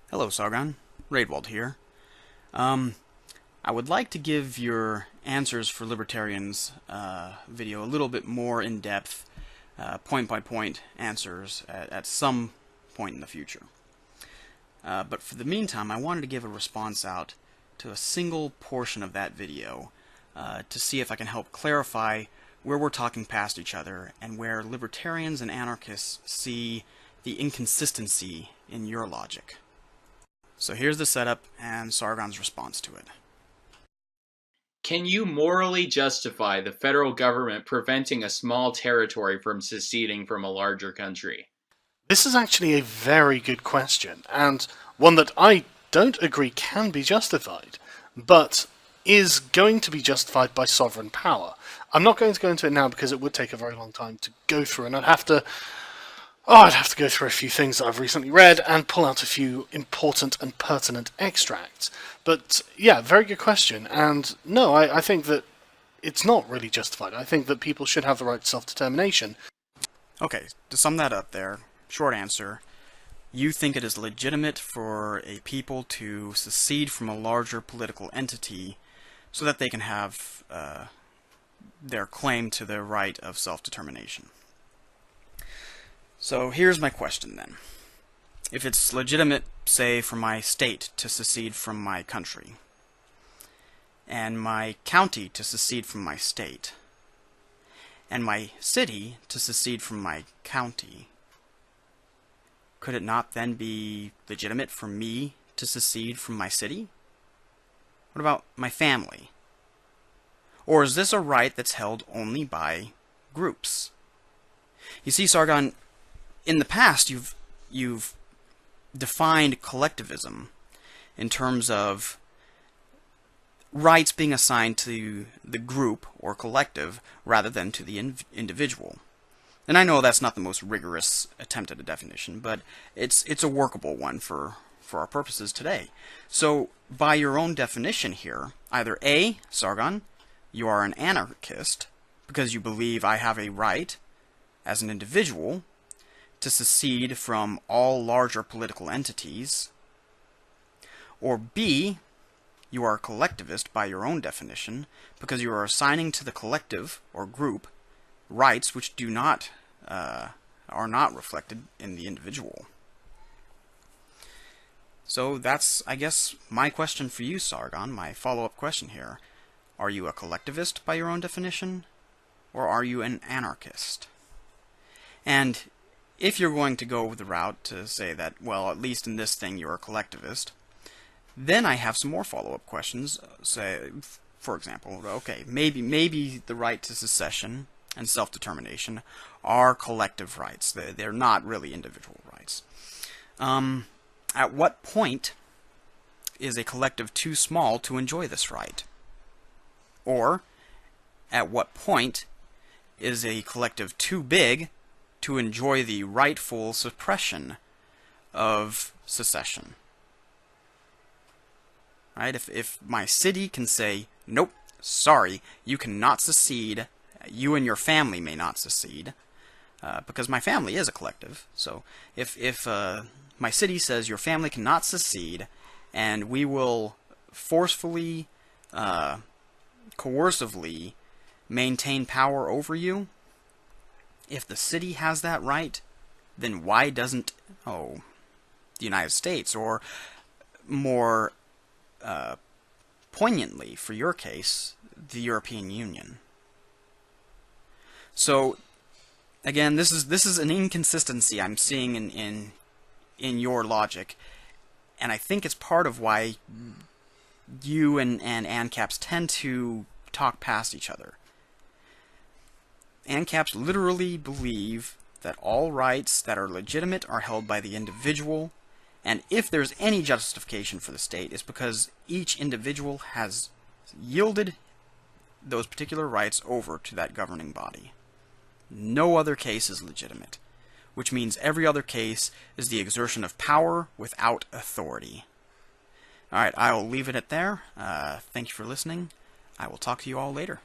Hello, Sargon. Raidwald here. I would like to give your Answers for Libertarians video a little bit more in-depth, point-by-point answers at some point in the future. But for the meantime, I wanted to give a response out to a single portion of that video to see if I can help clarify where we're talking past each other and where libertarians and anarchists see the inconsistency in your logic. So here's the setup and Sargon's response to it. Can you morally justify the federal government preventing a small territory from seceding from a larger country? This is actually a very good question, and one that I don't agree can be justified, but is going to be justified by sovereign power. I'm not going to go into it now because it would take a very long time to go through, and I'd have to go through a few things that I've recently read and pull out a few important and pertinent extracts. But yeah, very good question. And no, I think that it's not really justified. I think that people should have the right to self-determination. Okay, to sum that up there, short answer, you think it is legitimate for a people to secede from a larger political entity so that they can have their claim to their right of self-determination. So here's my question then. If it's legitimate, say, for my state to secede from my country, and my county to secede from my state, and my city to secede from my county, could it not then be legitimate for me to secede from my city? What about my family? Or is this a right that's held only by groups? You see, Sargon, in the past, you've defined collectivism in terms of rights being assigned to the group or collective rather than to the individual. And I know that's not the most rigorous attempt at a definition, but it's a workable one for our purposes today. So, by your own definition here, either A, Sargon, you are an anarchist because you believe I have a right as an individual to secede from all larger political entities, or B, you are a collectivist by your own definition because you are assigning to the collective or group rights which do not are not reflected in the individual. So that's, I guess, my question for you, Sargon, my follow-up question here. Are you a collectivist by your own definition, or are you an anarchist? And if you're going to go the route to say that, well, at least in this thing you're a collectivist, then I have some more follow-up questions. Say, for example, okay, maybe the right to secession and self-determination are collective rights. They're not really individual rights. At what point is a collective too small to enjoy this right? Or, at what point is a collective too big to enjoy the rightful suppression of secession? Right? If my city can say, nope, sorry, you cannot secede, you and your family may not secede, because my family is a collective. So if my city says your family cannot secede, and we will forcefully, coercively maintain power over you, if the city has that right, then why doesn't, the United States, or more poignantly for your case, the European Union? So, again, this is an inconsistency I'm seeing in your logic, and I think it's part of why you and ANCAPs tend to talk past each other. ANCAPs literally believe that all rights that are legitimate are held by the individual, and if there's any justification for the state, it's because each individual has yielded those particular rights over to that governing body. No other case is legitimate, which means every other case is the exertion of power without authority. Alright, I will leave it at there. Thank you for listening. I will talk to you all later.